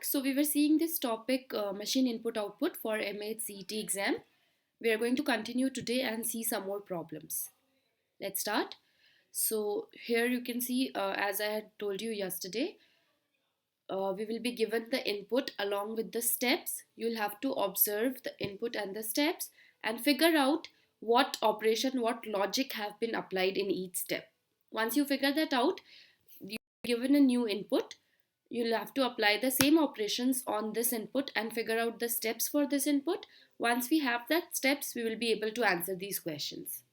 So we were seeing this topic, machine input output for MAHCET exam. We are going to continue today and see some more problems. Let's start. So here you can see, as I had told you yesterday, we will be given the input along with the steps. You'll have to observe the input and the steps and figure out what operation, what logic have been applied in each step. Once you figure that out, you're given a new input. You'll have to apply the same operations on this input and figure out the steps for this input. Once we have that steps, we will be able to answer these questions.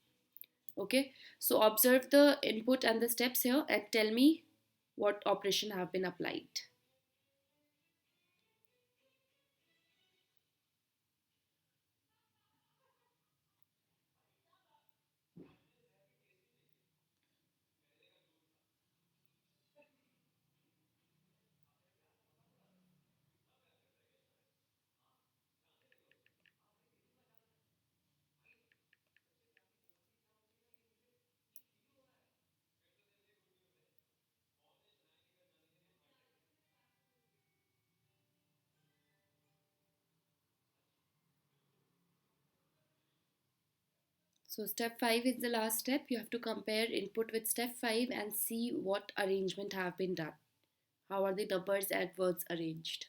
Okay, so observe the input and the steps here and tell me what operation have been applied. So step 5 is the last step. You have to compare input with step 5 and see what arrangement have been done. How are the numbers and words arranged?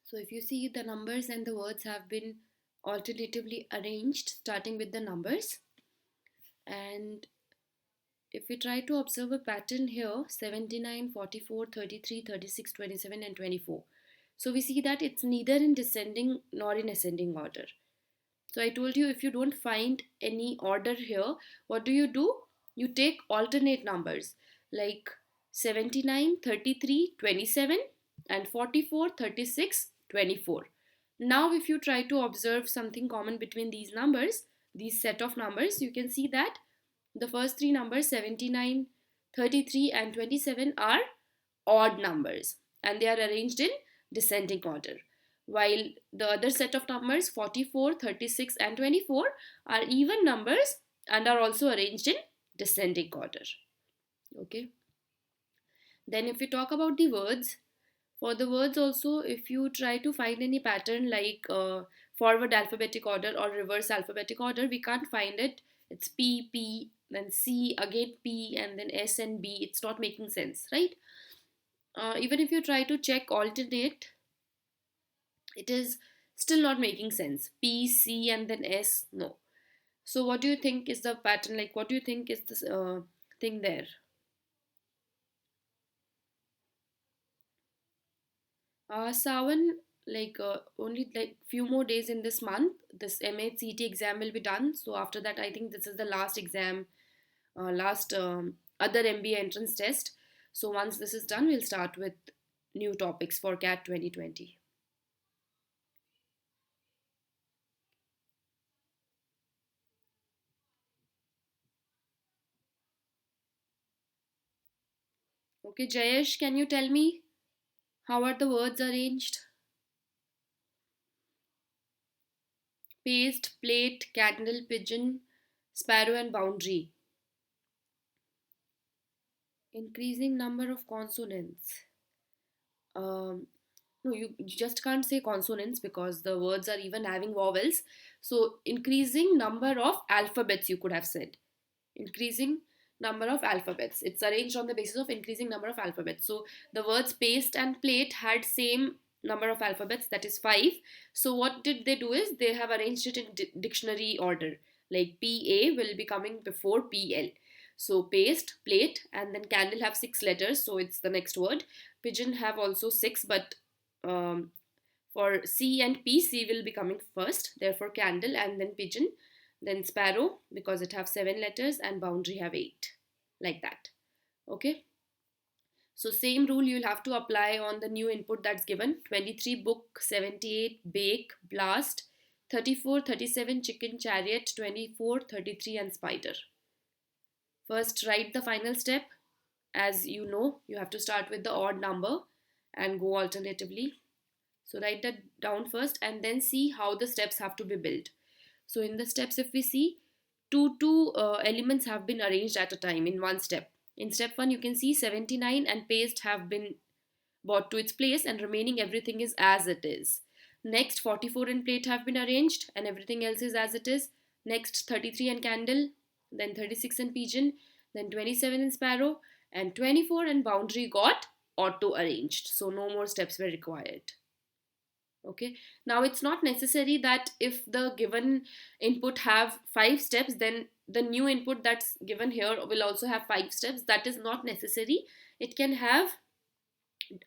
So if you see, the numbers and the words have been alternatively arranged starting with the numbers. And if we try to observe a pattern here, 79, 44, 33, 36, 27 and 24. So we see that it's neither in descending nor in ascending order. So I told you, if you don't find any order here, what do? You take alternate numbers like 79, 33, 27 and 44, 36, 24. Now if you try to observe something common between these numbers, these set of numbers, you can see that the first three numbers 79, 33 and 27 are odd numbers and they are arranged in descending order, while the other set of numbers 44, 36 and 24 are even numbers and are also arranged in descending order. Okay, then if we talk about the words, for the words also, if you try to find any pattern like forward alphabetic order or reverse alphabetic order, we can't find it. It's P, P, then C, again P, and then S and B. It's not making sense, right? Even if you try to check alternate, it is still not making sense. P, C, and then S, no. So what do you think is the pattern? Like, what do you think is this thing there? Sawan, like only like few more days in this month, this MAHCET exam will be done. So after that, I think this is the last exam, last other MBA entrance test. So once this is done, we'll start with new topics for CAT 2020. Okay, Jayesh, can you tell me how are the words arranged? Paste, plate, candle, pigeon, sparrow, and boundary. Increasing number of consonants. Um, no, you just can't say consonants because the words are even having vowels. So, increasing number of alphabets, you could have said. Increasing number of alphabets. It's arranged on the basis of increasing number of alphabets. So, the words paste and plate had same number of alphabets, that is 5. So what did they do is they have arranged it in dictionary order. Like PA will be coming before PL. So paste, plate, and then candle have 6 letters, so it's the next word. Pigeon have also 6, but um, for C and P, C will be coming first. Therefore candle and then pigeon. Then sparrow, because it have 7 letters, and boundary have 8. Like that. Okay. So same rule you will have to apply on the new input that's given. 23 book, 78 bake, blast, 34, 37 chicken, chariot, 24, 33 and spider. First write the final step. As you know, you have to start with the odd number and go alternatively. So write that down first and then see how the steps have to be built. So in the steps, if we see, two elements have been arranged at a time in one step. In step 1, you can see 79 and paste have been brought to its place and remaining everything is as it is. Next, 44 and plate have been arranged and everything else is as it is. Next, 33 and candle, then 36 and pigeon, then 27 and sparrow, and 24 and boundary got auto arranged. So no more steps were required. Okay, now it's not necessary that if the given input have 5 steps, then the new input that's given here will also have 5 steps. That is not necessary. It can have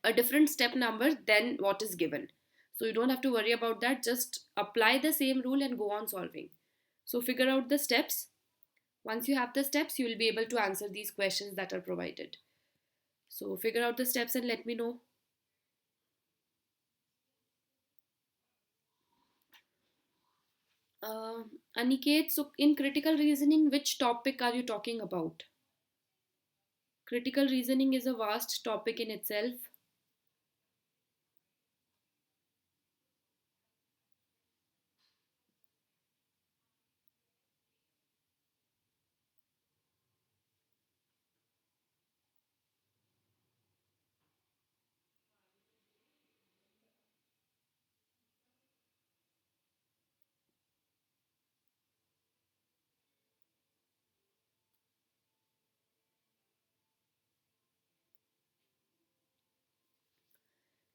a different step number than what is given. So you don't have to worry about that. Just apply the same rule and go on solving. So figure out the steps. Once you have the steps, you will be able to answer these questions that are provided. So figure out the steps and let me know. Aniket, so in critical reasoning, which topic are you talking about? Critical reasoning is a vast topic in itself.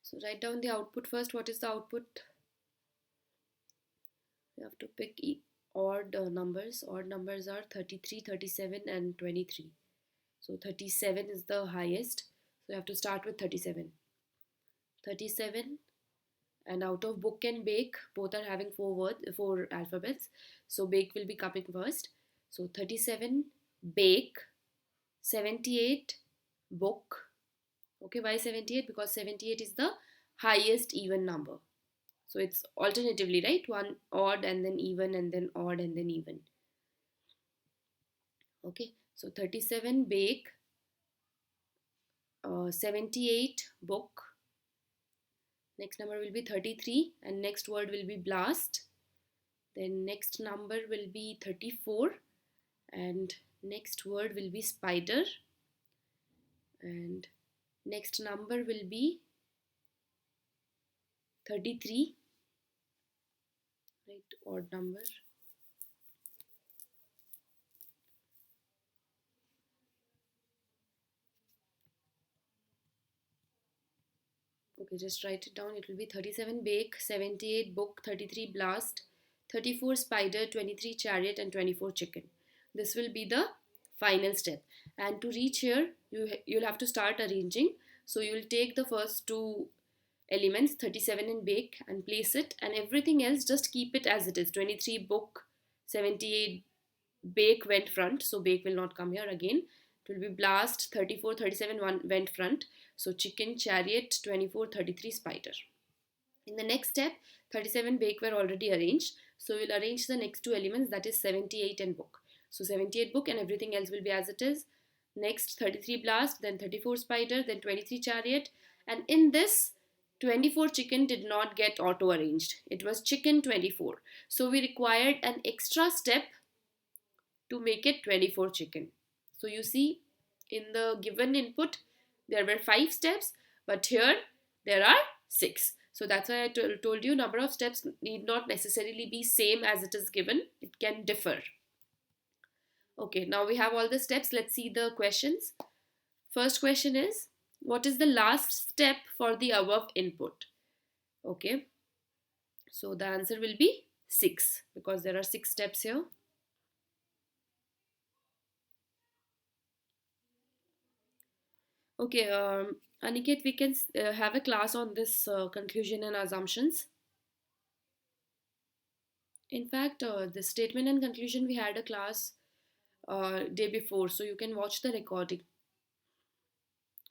So write down the output first. What is the output? You have to pick odd numbers. Odd numbers are 33, 37 and 23. So 37 is the highest. So you have to start with 37. 37, and out of book and bake, both are having 4 alphabets. So bake will be coming first. So 37 bake, 78 book. Okay, why 78? Because 78 is the highest even number. So it's alternatively, right? One odd and then even and then odd and then even. Okay, so 37 bake, 78 book. Next number will be 33 and next word will be blast. Then next number will be 34 and next word will be spider. And next number will be 33, right? Odd number. Okay, just write it down. It will be 37 bake, 78 book, 33 blast, 34 spider, 23 chariot and 24 chicken. This will be the final step. And to reach here, you'll have to start arranging. So you will take the first 2 elements, 37 in bake, and place it, and everything else just keep it as it is. 23 book, 78 bake went front, so bake will not come here again. It will be blast, 34, 37 went front. So chicken, chariot, 24, 33 spider. In the next step, 37 bake were already arranged. So we'll arrange the next 2 elements, that is 78 and book. So 78 book and everything else will be as it is. Next 33 blast, then 34 spider, then 23 chariot. And in this, 24 chicken did not get auto arranged. It was chicken 24. So we required an extra step to make it 24 chicken. So you see, in the given input, there were 5 steps, but here there are 6. So that's why I told you number of steps need not necessarily be same as it is given. It can differ. Okay, now we have all the steps. Let's see the questions. First question is, what is the last step for the above input? Okay, so the answer will be 6 because there are 6 steps here. Okay, Aniket, we can have a class on this conclusion and assumptions. In fact, the statement and conclusion we had a class day before, so you can watch the recording.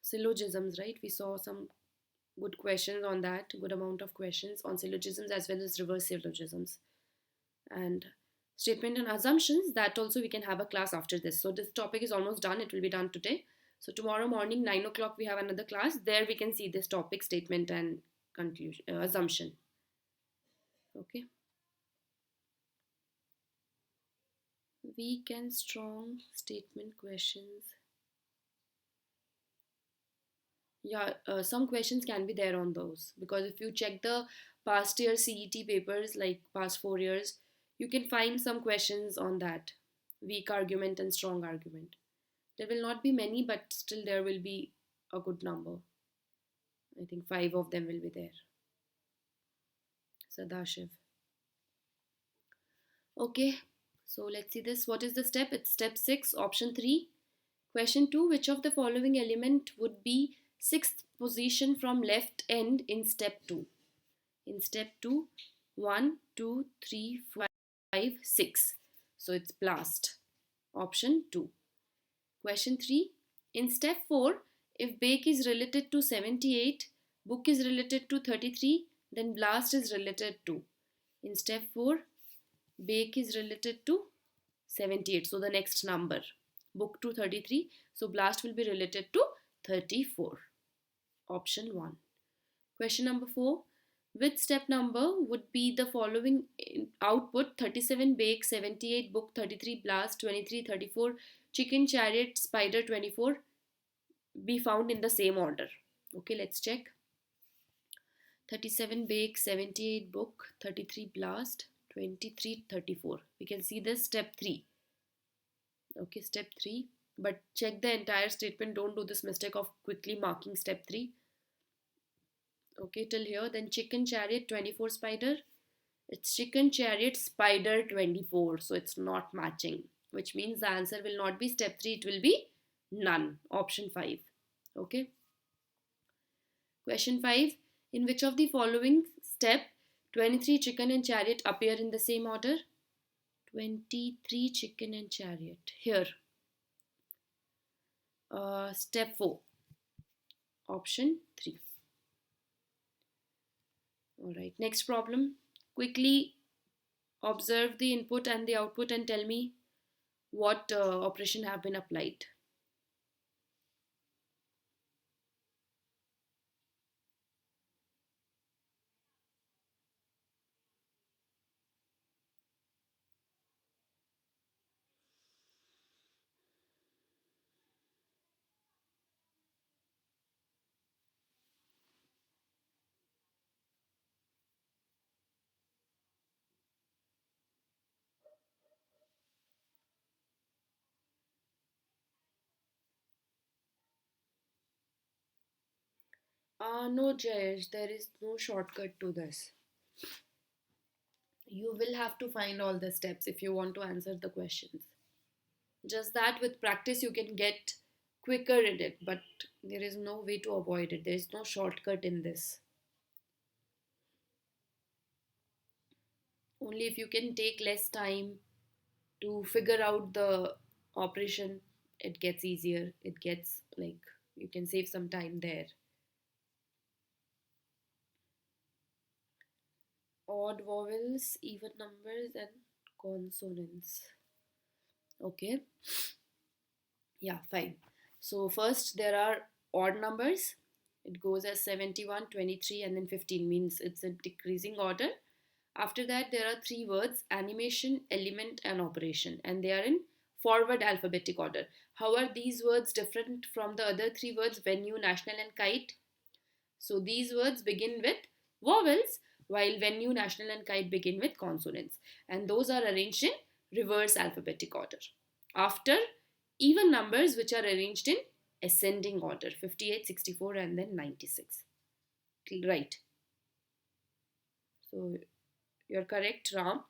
Syllogisms, right? We saw some good questions on that, good amount of questions on syllogisms as well as reverse syllogisms. And statement and assumptions, that also we can have a class after this. So this topic is almost done. It will be done today. So tomorrow morning, 9 o'clock, we have another class. There we can see this topic, statement and conclusion, assumption. Okay. Weak and strong statement questions. Yeah, some questions can be there on those because if you check the past year CET papers, like past 4 years, you can find some questions on that weak argument and strong argument. There will not be many, but still there will be a good number. I think 5 of them will be there. Sadashiv. Okay, so let's see this. What is the step? It's step 6, option 3. Question 2. Which of the following element would be sixth position from left end in step 2? In step 2, 1, 2, 3, 4, 5, 6. So it's blast. Option 2. Question 3. In step 4, if bake is related to 78, book is related to 33, then blast is related to. In step 4, bake is related to 78. So the next number. Book to 33. So blast will be related to 34. Option 1. Question number 4. Which step number would be the following output: 37 bake, 78 book, 33 blast, 23 34 chicken chariot, spider 24 be found in the same order? Okay, let's check. 37 bake, 78 book, 33 blast, 23 34. We can see this step 3. Okay, step 3. But check the entire statement. Don't do this mistake of quickly marking step 3. Okay, till here. Then chicken chariot 24 spider. It's chicken chariot spider 24. So it's not matching, which means the answer will not be step 3. It will be none. Option 5. Okay. Question 5. In which of the following step 23 chicken and chariot appear in the same order? 23 chicken and chariot. Here. Step 4. Option 3. Alright, next problem. Quickly observe the input and the output and tell me what operation have been applied. No, Jayesh, there is no shortcut to this. You will have to find all the steps if you want to answer the questions. Just that with practice you can get quicker in it, but there is no way to avoid it. There is no shortcut in this. Only if you can take less time to figure out the operation, it gets easier. It gets like you can save some time there. Odd vowels, even numbers, and consonants. Okay, yeah, fine. So, first there are odd numbers. It goes as 71, 23, and then 15, means it's a decreasing order. After that, there are three words: animation, element, and operation, and they are in forward alphabetic order. How are these words different from the other three words: venue, national, and kite? So these words begin with vowels, while venue, national, and kite begin with consonants, and those are arranged in reverse alphabetic order. After, even numbers which are arranged in ascending order: 58, 64, and then 96. Right. So you're correct, Ram.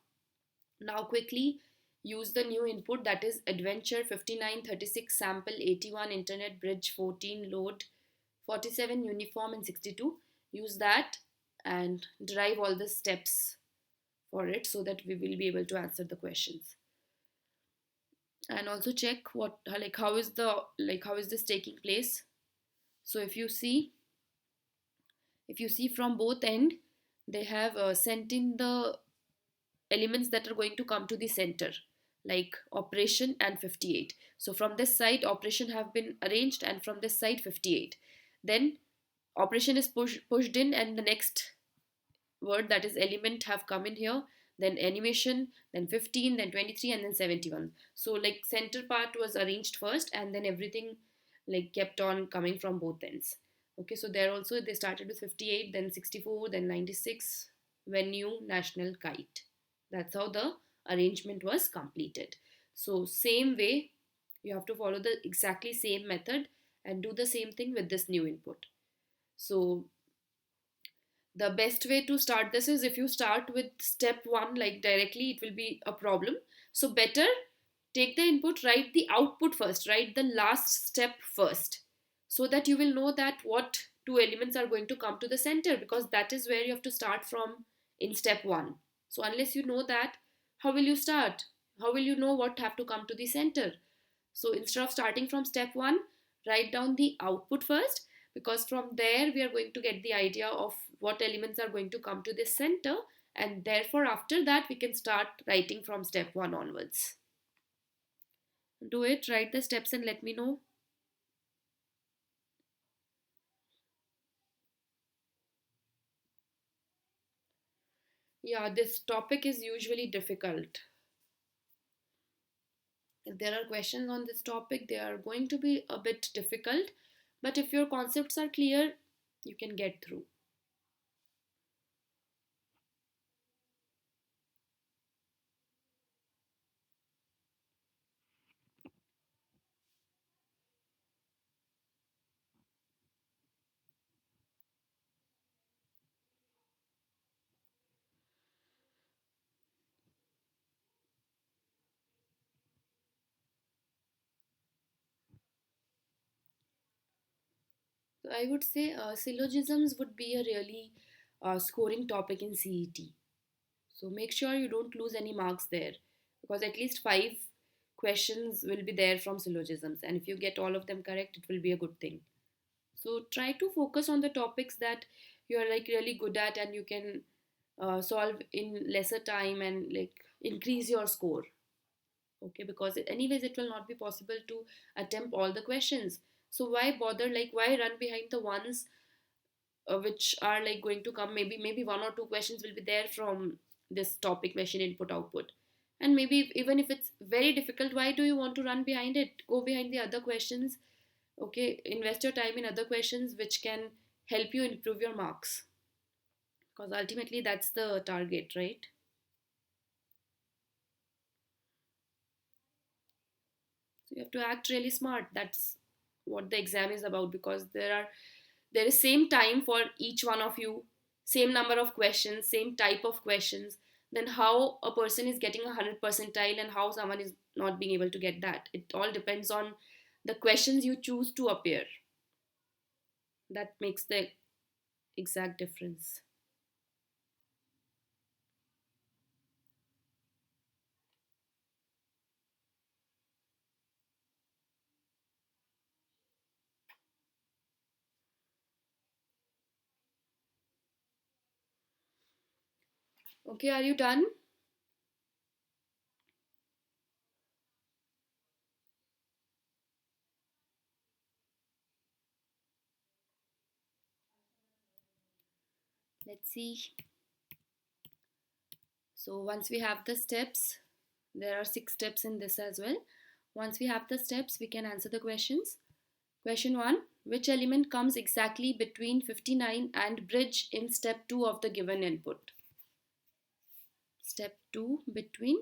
Now quickly use the new input, that is adventure 59, 36, sample 81, internet, bridge 14, load 47, uniform, and 62. Use that and derive all the steps for it so that we will be able to answer the questions. And also check what, like, how is this taking place. So if you see from both end, they have sent in the elements that are going to come to the center, like operation and 58. So from this side operation have been arranged, and from this side 58. Then operation is pushed in, and the next word, that is element, have come in here. Then animation, then 15, then 23, and then 71. So like center part was arranged first, and then everything like kept on coming from both ends. Okay, so there also they started with 58, then 64, then 96, venue, national, kite. That's how the arrangement was completed. So same way you have to follow the exactly same method and do the same thing with this new input. So the best way to start this is, if you start with step 1 like directly, it will be a problem. So better take the input, write the output first, write the last step first, so that you will know that what two elements are going to come to the center, because that is where you have to start from in step 1. So unless you know that, how will you start? How will you know what have to come to the center? So instead of starting from step 1, write down the output first, because from there we are going to get the idea of what elements are going to come to this center, and therefore after that we can start writing from step 1 onwards. Do it, write the steps and let me know. Yeah, this topic is usually difficult. If there are questions on this topic, they are going to be a bit difficult, but if your concepts are clear, you can get through. So I would say syllogisms would be a really scoring topic in CET. So make sure you don't lose any marks there, because at least 5 questions will be there from syllogisms, and if you get all of them correct, it will be a good thing. So try to focus on the topics that you are like really good at, and you can solve in lesser time and like increase your score. Okay, because anyways it will not be possible to attempt all the questions. So why bother, like why run behind the ones which are like going to come? Maybe 1 or 2 questions will be there from this topic, machine input output, and maybe even if it's very difficult, why do you want to run behind it? Go behind the other questions. Okay, invest your time in other questions which can help you improve your marks, because ultimately that's the target, right? So you have to act really smart. That's what the exam is about, because there is same time for each one of you, same number of questions, same type of questions. Then how a person is getting 100 percentile and how someone is not being able to get that? It all depends on the questions you choose to appear. That makes the exact difference. Okay, are you done? Let's see. So once we have the steps, there are 6 steps in this as well. Once we have the steps, we can answer the questions. Question 1. Which element comes exactly between 59 and bridge in step 2 of the given input? Step 2, between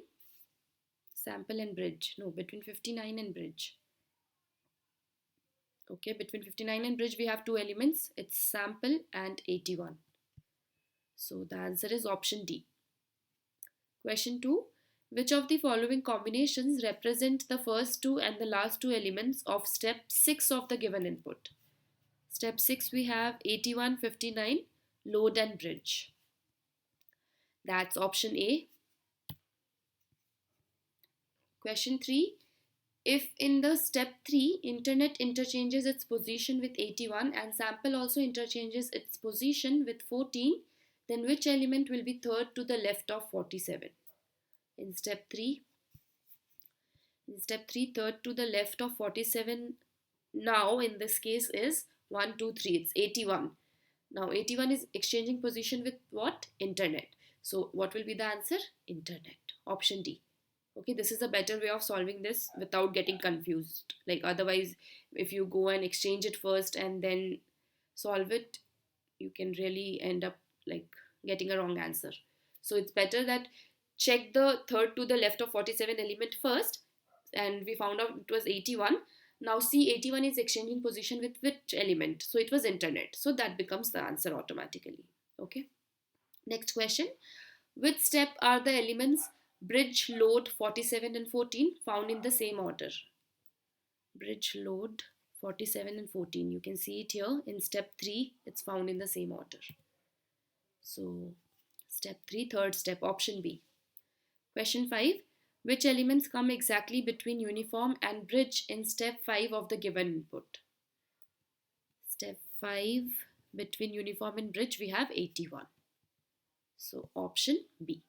sample and bridge. No, between 59 and bridge. Okay, between 59 and bridge we have 2 elements. It's sample and 81. So the answer is option D. Question 2. Which of the following combinations represent the first two and the last two elements of step 6 of the given input? Step 6 we have 8159, load and bridge. That's option A. Question 3. If in the step 3, internet interchanges its position with 81 and sample also interchanges its position with 14, then which element will be third to the left of 47? In step 3, third to the left of 47 now in this case is 1, 2, 3. It's 81. Now 81 is exchanging position with what? Internet. So what will be the answer? Internet. Option D. Okay, this is a better way of solving this without getting confused. Like otherwise, if you go and exchange it first and then solve it, you can really end up like getting a wrong answer. So it's better that check the third to the left of 47 element first, and we found out it was 81. Now see, 81 is exchanging position with which element? So it was internet. So that becomes the answer automatically. Okay. Next question. Which step are the elements bridge, load, 47 and 14 found in the same order? Bridge, load, 47 and 14. You can see it here in step 3. It's found in the same order. So step 3, third step, option B. Question 5. Which elements come exactly between uniform and bridge in step 5 of the given input? Step 5, between uniform and bridge, we have 81. So option B.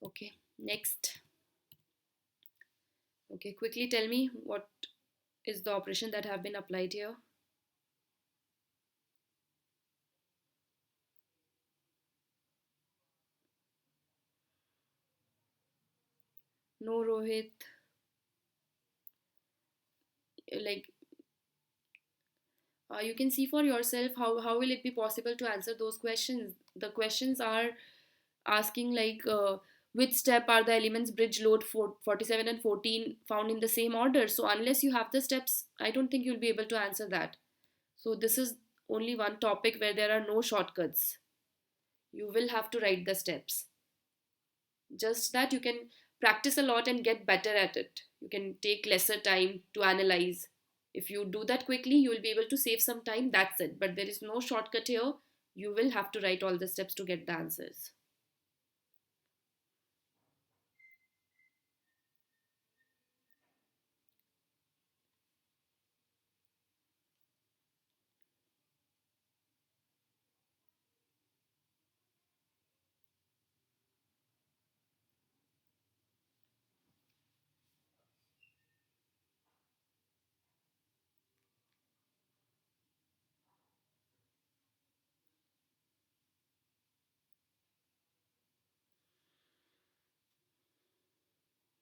Okay, next. Okay, quickly tell me what is the operation that have been applied here. No, Rohit. Like, you can see for yourself how will it be possible to answer those questions. The questions are asking like which step are the elements bridge, load, 47 and 14 found in the same order. So unless you have the steps, I don't think you'll be able to answer that. So this is only one topic where there are no shortcuts. You will have to write the steps. Just that you can practice a lot and get better at it. You can take lesser time to analyze. If you do that quickly, you will be able to save some time. That's it. But there is no shortcut here. You will have to write all the steps to get the answers.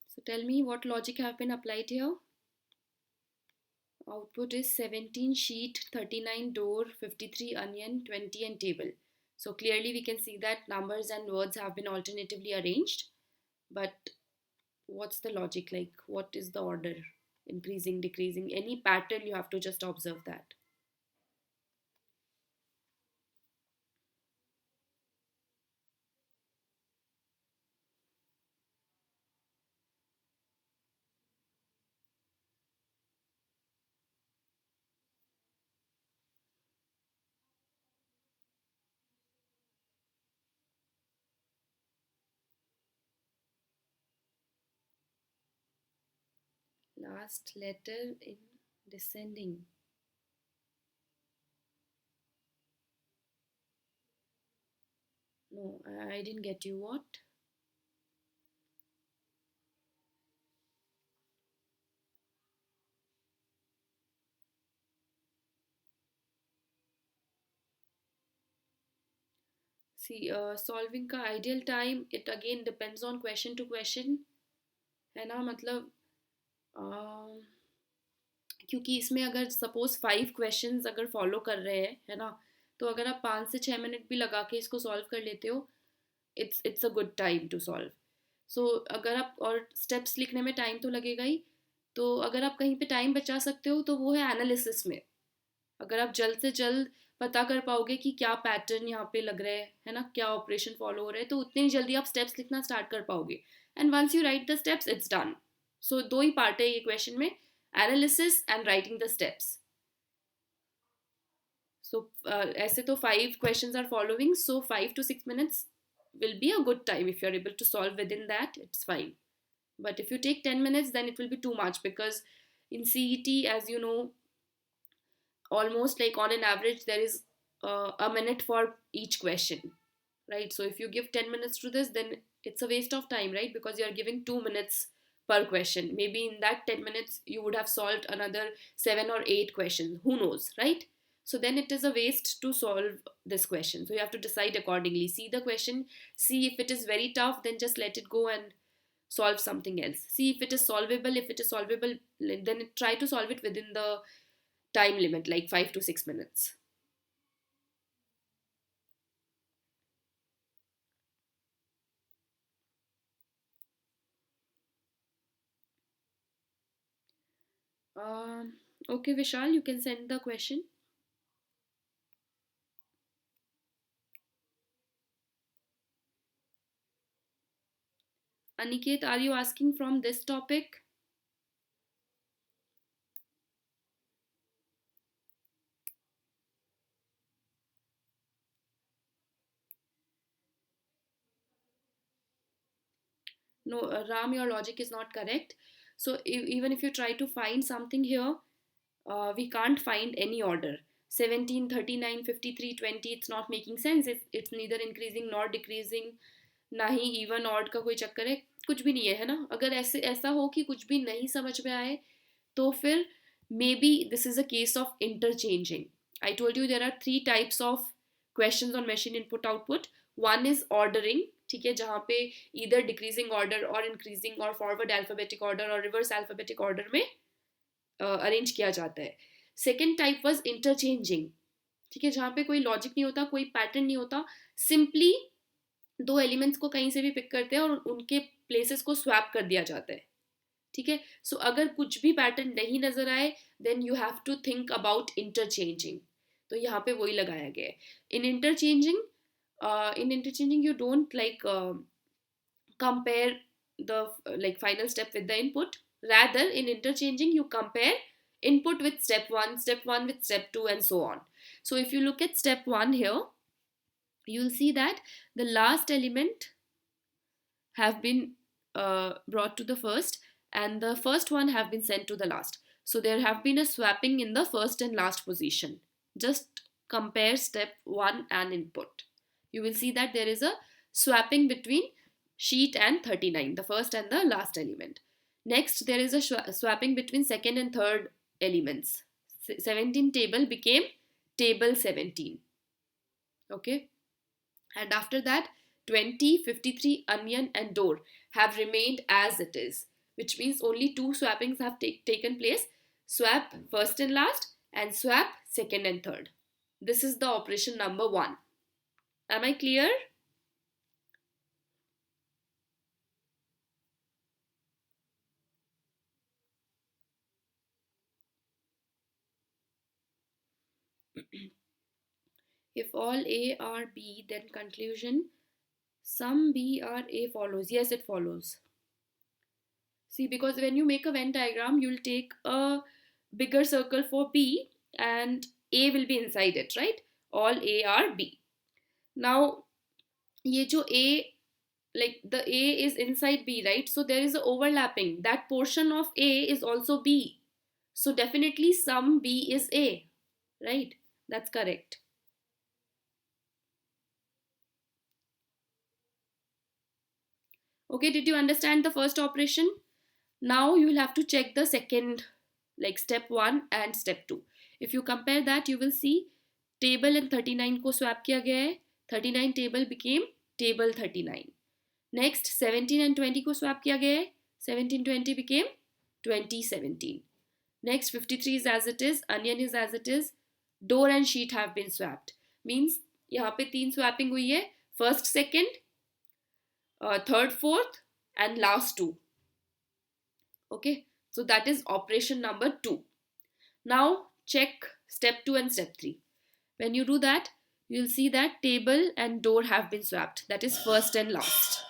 So tell me what logic have been applied here. Output is 17 sheet, 39 door, 53 onion, 20 and table. So clearly we can see that numbers and words have been alternatively arranged. But what's the logic like? What is the order? Increasing, decreasing, any pattern, you have to just observe that. Last letter in descending. No, I didn't get you. What? See, solving का ideal time, it again depends on question to question, है ना? मतलब क्योंकि इसमें अगर suppose 5 questions अगर follow कर रहे हैं, है ना, तो अगर आप 5 से 6 मिनट भी लगा के इसको सॉल्व कर लेते हो, it's a good time to solve. So अगर आप, और स्टेप्स लिखने में टाइम तो लगेगा ही, तो अगर आप कहीं पे टाइम बचा सकते हो तो वो है एनालिसिस में. अगर आप जल्द से जल्द पता कर पाओगे कि क्या पैटर्न यहाँ पे लग रहा है ना, क्या ऑपरेशन फॉलो हो रहा है, तो उतनी जल्दी आप स्टेप्स लिखना स्टार्ट कर पाओगे. And once you write the steps it's done. So दो ही पार्ट है ये क्वेश्चन में, analysis and writing the steps. So ऐसे तो 5 questions are following, so 5 to 6 minutes will be a good time. If you're able to solve within that, it's fine. But if you take 10 minutes, then it will be too much, because in CET, as you know, almost like on an average, there is a minute for each question, right? So if you give 10 minutes to this, then it's a waste of time, right? Because you're giving 2 minutes per question. Maybe in that 10 minutes, you would have solved another 7 or 8 questions. Who knows, right? So then it is a waste to solve this question. So you have to decide accordingly. See the question, see if it is very tough, then just let it go and solve something else. See if it is solvable. If it is solvable, then try to solve it within the time limit, like 5 to 6 minutes. Okay, Vishal, you can send the question. Aniket, are you asking from this topic? No, Ram, your logic is not correct. So even if you try to find something here, we can't find any order. 17, 39, 53, 20, it's not making sense. It's neither increasing nor decreasing. ना ही even odd का कोई चक्कर है, कुछ भी नहीं है, है ना. अगर ऐसे ऐसा हो कि कुछ भी नहीं समझ में आए, तो फिर may be this is a case of interchanging. I told you there are 3 types of question on machine input output. One is ordering, ठीक है, जहाँ पे इधर डिक्रीजिंग ऑर्डर और इंक्रीजिंग और फॉरवर्ड अल्फाबेटिक ऑर्डर और रिवर्स अल्फाबेटिक ऑर्डर में arrange किया जाता है. सेकेंड टाइप वॉज इंटरचेंजिंग, ठीक है, जहाँ पे कोई लॉजिक नहीं होता, कोई पैटर्न नहीं होता, सिंपली दो एलिमेंट्स को कहीं से भी पिक करते हैं और उनके प्लेसेस को स्वैप कर दिया जाता है, ठीक है. सो अगर कुछ भी पैटर्न नहीं नजर आए, then you have to think about interchanging. तो यहाँ पे वही लगाया गया है. In interchanging you don't like compare the like final step with the input. Rather, in interchanging you compare input with step 1 with step 2, and so on. So if you look at step 1 here, you'll see that the last element have been brought to the first, and the first one have been sent to the last. So there have been a swapping in the first and last position. Just compare step 1 and input. You will see that there is a swapping between sheet and 39, the first and the last element. Next, there is a swapping between second and third elements. 17 table became table 17. Okay. And after that, 20, 53, onion and door have remained as it is, which means only 2 swappings have taken place. Swap first and last, and swap second and third. This is the operation number 1. Am I clear? If all A are B, then conclusion, some B are A follows. Yes, it follows. See, because when you make a Venn diagram, you'll take a bigger circle for B and A will be inside it, right? All A are B. Now, ये जो A, like the A is inside B, right? So there is a overlapping. That portion of A is also B. So definitely some B is A, right? That's correct. Okay, did you understand the first operation? Now you will have to check the second, like step 1 and step 2. If you compare that, you will see table and 39 को swap किया गया है. 39 table became table 39. Next, 17 and 20 को swap किया गया है. 1720 became 2017. Next, 53 is as it is, onion is as it is, door and sheet have been swapped. Means यहाँ पे 3 swapping हुई है. First, second, third, fourth, and last 2. Okay, so that is operation number 2. Now check step 2 and step 3. When you do that, you'll see that table and door have been swapped. That is first and last.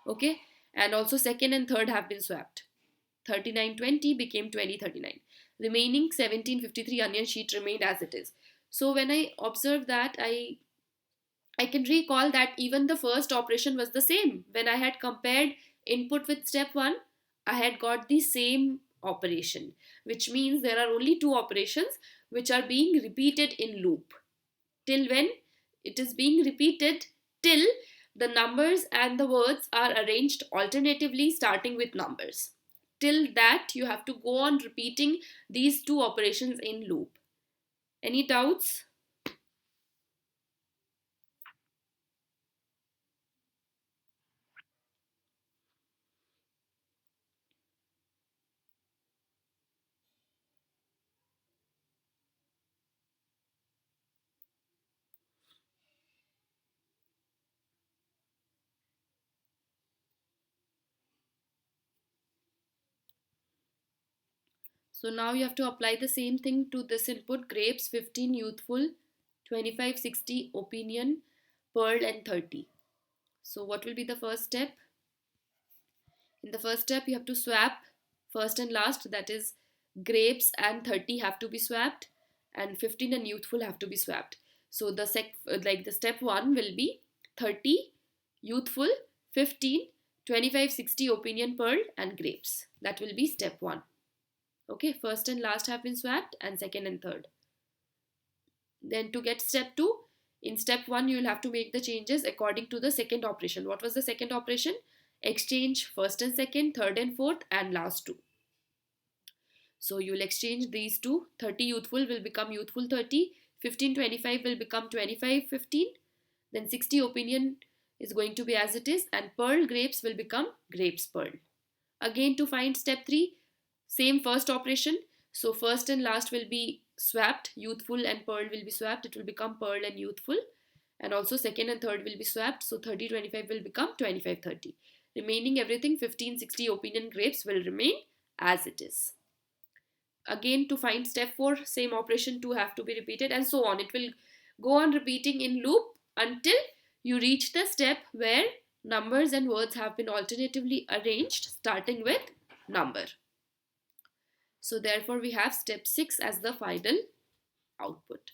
Okay, and also second and third have been swapped. 3920 became 2039. Remaining 1753 onion sheet remained as it is. So when I observe that, I can recall that even the first operation was the same. When I had compared input with step 1, I had got the same operation, which means there are only two operations which are being repeated in loop. Till when? It is being repeated till the numbers and the words are arranged alternatively starting with numbers. Till that, you have to go on repeating these two operations in loop. Any doubts? So now you have to apply the same thing to this input: grapes 15, youthful 25, 60, opinion, pearl, and 30. So what will be the first step? In the first step, you have to swap first and last, that is, grapes and 30 have to be swapped, and 15 and youthful have to be swapped. So the step 1 will be 30, youthful, 15, 25, 60, opinion, pearl, and grapes. That will be step 1. Okay, first and last have been swapped, and second and third. Then to get step 2, in step 1 you will have to make the changes according to the second operation. What was the second operation? Exchange first and second, third and fourth, and last two. So you will exchange these two. 30 youthful will become youthful 30, 15 25 will become 25 15, then 60 opinion is going to be as it is, and pearl grapes will become grapes pearl. Again, to find step 3, same first operation. So first and last will be swapped, youthful and pearl will be swapped, it will become pearl and youthful. And also second and third will be swapped, so 30 25 will become 25 30. Remaining everything 15 60 opinion grapes will remain as it is. Again, to find step 4, same operation 2 have to be repeated, and so on. It will go on repeating in loop until you reach the step where numbers and words have been alternatively arranged starting with number. So therefore we have step 6 as the final output.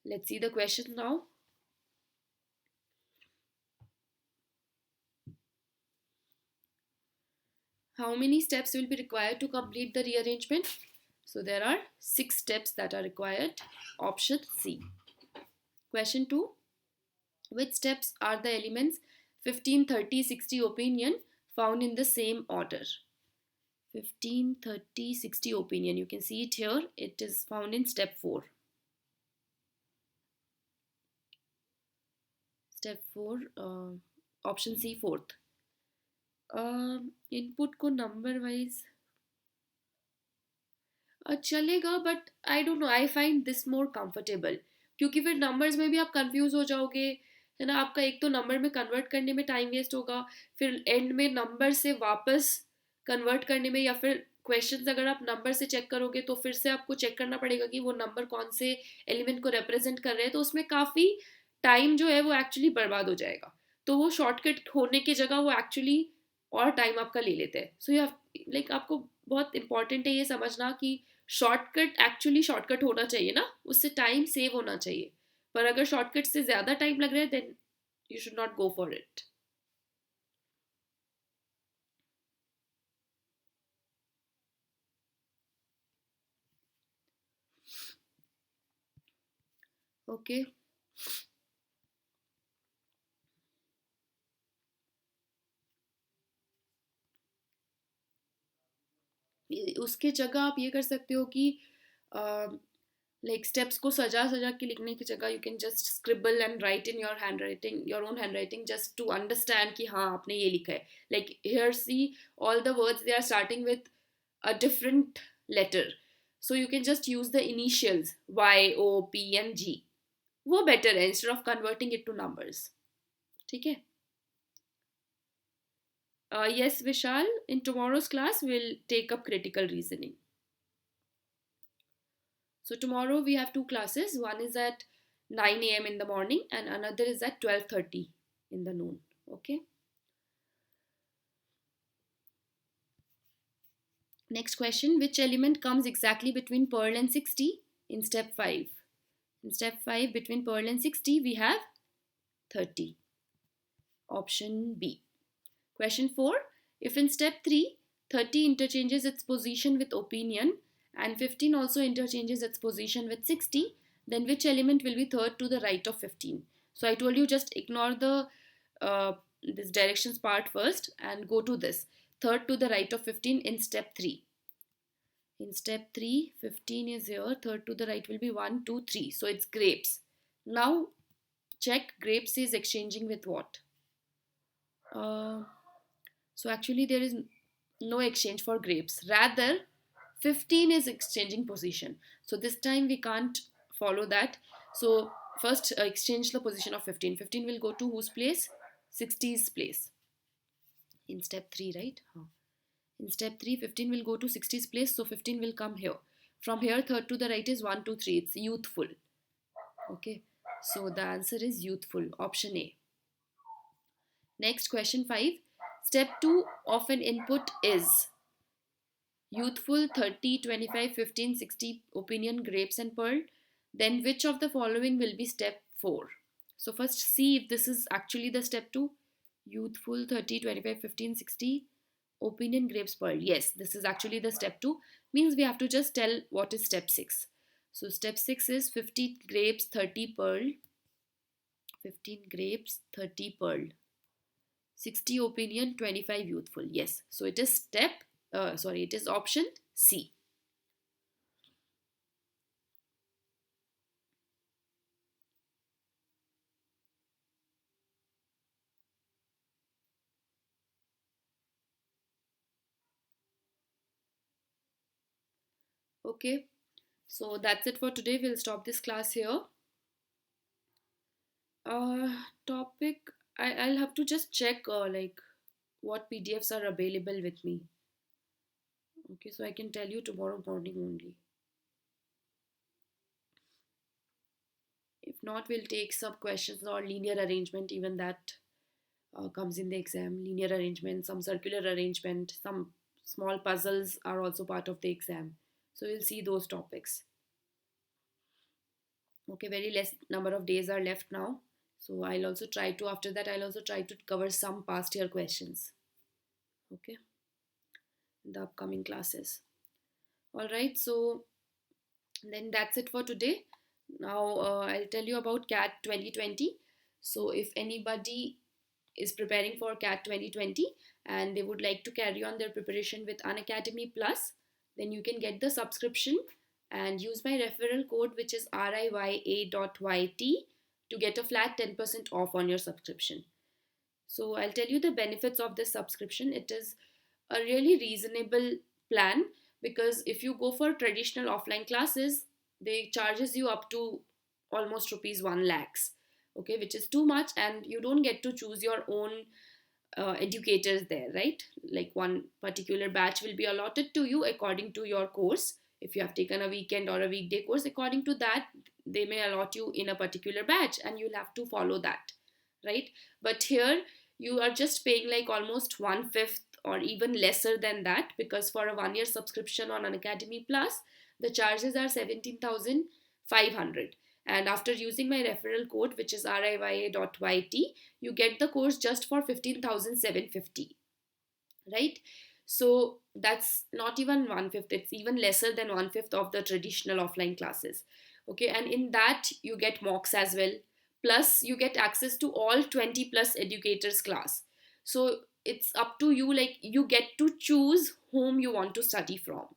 Let's see the question now. How many steps will be required to complete the rearrangement? So there are 6 steps that are required. Option C. Question 2. Which steps are the elements 15, 30, 60 opinion found in the same order? 15, 30, 60 opinion. You can see it here. It is found in step 4. Step 4, option C, fourth. Input को number wise चलेगा, but I don't know, I find this more comfortable, क्योंकि फिर numbers में भी आप confuse हो जाओगे, है ना। आपका एक तो नंबर में कन्वर्ट करने में टाइम वेस्ट होगा, फिर एंड में नंबर से वापस कन्वर्ट करने में, या फिर क्वेश्चंस अगर आप नंबर से चेक करोगे तो फिर से आपको चेक करना पड़ेगा कि वो नंबर कौन से एलिमेंट को रिप्रेजेंट कर रहे हैं, तो उसमें काफ़ी टाइम जो है वो एक्चुअली बर्बाद हो जाएगा। तो वो शॉर्टकट होने की जगह वो एक्चुअली और टाइम आपका ले लेते हैं। सो यू हैव लाइक, आपको बहुत इंपॉर्टेंट है ये समझना कि शॉर्टकट एक्चुअली शॉर्टकट होना चाहिए ना, उससे टाइम सेव होना चाहिए, पर अगर शॉर्टकट से ज़्यादा टाइम लग रहा है then you should not go for it. Okay, उसके जगह आप ये कर सकते हो कि लाइक स्टेप्स को सजा सजा के लिखने की जगह you can just scribble and write in your hand writing, your own hand writing, just to understand कि हाँ आपने ये लिखा है। Like here see all the words they are starting with a different letter, so you can just use the initials YOP and G, वो better है instead of converting it to numbers. ठीक है। Yes, Vishal, in tomorrow's class we'll take up critical reasoning. So tomorrow we have two classes. One is at 9 a.m. in the morning, and another is at 12:30 in the noon. Okay. Next question, which element comes exactly between Pearl and 60 in step 5? In step 5, between Pearl and 60, we have 30. Option B. Question 4, if in step 3, 30 interchanges its position with opinion and 15 also interchanges its position with 60, then which element will be third to the right of 15? So I told you just ignore the this directions part first and go to this. Third to the right of 15 in step 3. In step 3, 15 is here. Third to the right will be 1, 2, 3. So it's grapes. Now check grapes is exchanging with what? Uh, so actually there is no exchange for grapes. Rather, 15 is exchanging position. So this time we can't follow that. So first exchange the position of 15. 15 will go to whose place? 60's place. In step 3, right? In step 3, 15 will go to 60's place. So 15 will come here. From here, third to the right is 1, 2, 3. It's youthful. Okay. So the answer is youthful. Option A. Next, question 5. Step 2 of an input is youthful, 30, 25, 15, 60, opinion, grapes and pearl. Then which of the following will be step 4? So first see if this is actually the step 2. Youthful, 30, 25, 15, 60, opinion, grapes, pearl. Yes, this is actually the step 2. Means we have to just tell what is step 6. So step 6 is 50 grapes, 30 pearl. 15 grapes, 30 pearl. 60 opinion, 25 youthful. Yes, so it is it is option C. Okay, so that's it for today. We'll stop this class here. Topic, I'll have to just check like what PDFs are available with me. Okay, so I can tell you tomorrow morning only. If not, we'll take some questions or linear arrangement, even that comes in the exam. Linear arrangement, some circular arrangement, some small puzzles are also part of the exam. So we'll see those topics. Okay, very less number of days are left now. So I'll also try to, after that, I'll also try to cover some past year questions. Okay, in the upcoming classes. All right, so then that's it for today. Now I'll tell you about CAT 2020. So if anybody is preparing for CAT 2020 and they would like to carry on their preparation with Unacademy Plus, then you can get the subscription and use my referral code, which is RIYA.YT, to get a flat 10% off on your subscription. So I'll tell you the benefits of this subscription. It is a really reasonable plan, because if you go for traditional offline classes, they charges you up to almost rupees 1 lakhs, okay, which is too much, and you don't get to choose your own educators there, right? Like one particular batch will be allotted to you according to your course. If you have taken a weekend or a weekday course, according to that, they may allot you in a particular batch and you'll have to follow that, right? But here you are just paying like almost 1/5 or even lesser than that, because for a 1 year subscription on Unacademy Plus, the charges are 17,500. And after using my referral code, which is RIYA.YT, you get the course just for 15,750, right? So that's not even 1/5, it's even lesser than 1/5 of the traditional offline classes. Okay, and in that you get mocks as well. Plus you get access to all 20 plus educators class. So it's up to you, like you get to choose whom you want to study from.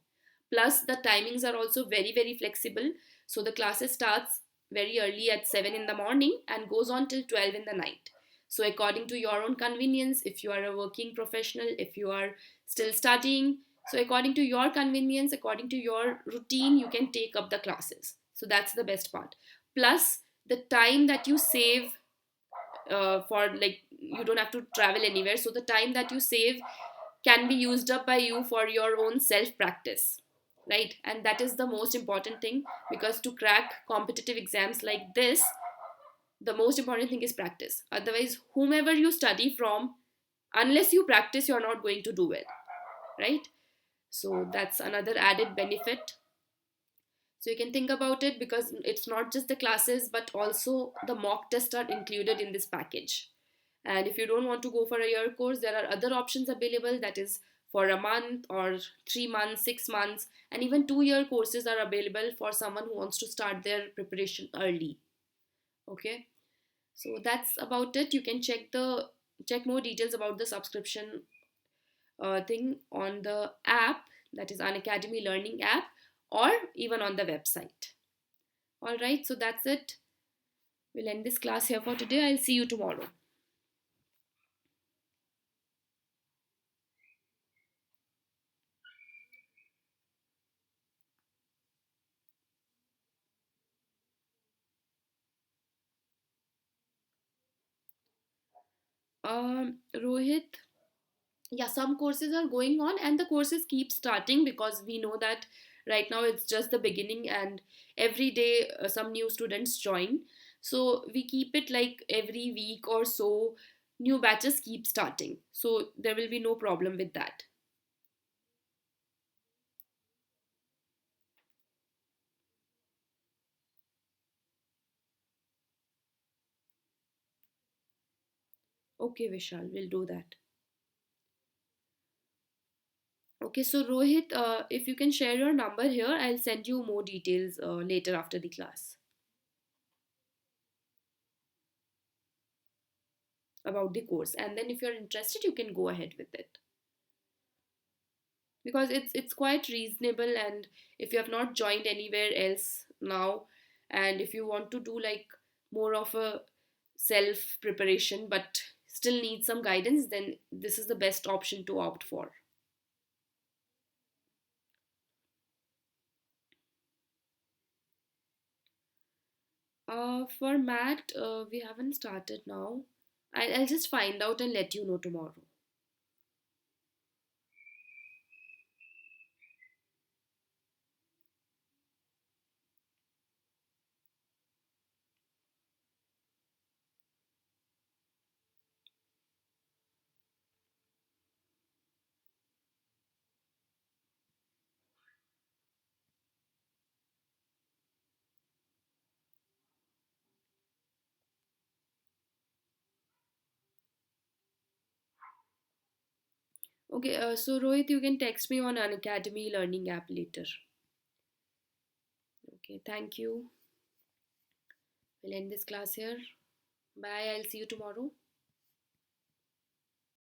Plus the timings are also very, very flexible. So the classes starts very early at 7 in the morning and goes on till 12 in the night. So according to your own convenience, if you are a working professional, if you are still studying, so according to your convenience, according to your routine, you can take up the classes. So that's the best part. Plus the time that you save for, like, you don't have to travel anywhere, so the time that you save can be used up by you for your own self practice, right? And that is the most important thing, because to crack competitive exams like this, the most important thing is practice. Otherwise, whomever you study from, unless you practice, you're not going to do well, right? So that's another added benefit. So you can think about it, because it's not just the classes, but also the mock tests are included in this package. And if you don't want to go for a year course, there are other options available, that is for a month or 3 months, 6 months, and even 2 year courses are available for someone who wants to start their preparation early. Okay, so that's about it. You can check more details about the subscription thing on the app, that is Unacademy learning app, or even on the website. All right, so that's it. We'll end this class here for today. I'll see you tomorrow. Rohit, yeah, some courses are going on and the courses keep starting, because we know that right now it's just the beginning, and every day some new students join. So we keep it like every week or so, new batches keep starting. So there will be no problem with that. Okay, Vishal, we'll do that. Okay, so Rohit, if you can share your number here, I'll send you more details later after the class about the course. And then if you're interested, you can go ahead with it, because it's quite reasonable. And if you have not joined anywhere else now, and if you want to do like more of a self preparation but still need some guidance, then this is the best option to opt for. For math, we haven't started now. I'll just find out and let you know tomorrow. Okay, so Rohit, you can text me on an Academy learning app later. Okay, thank you. We'll end this class here. Bye, I'll see you tomorrow.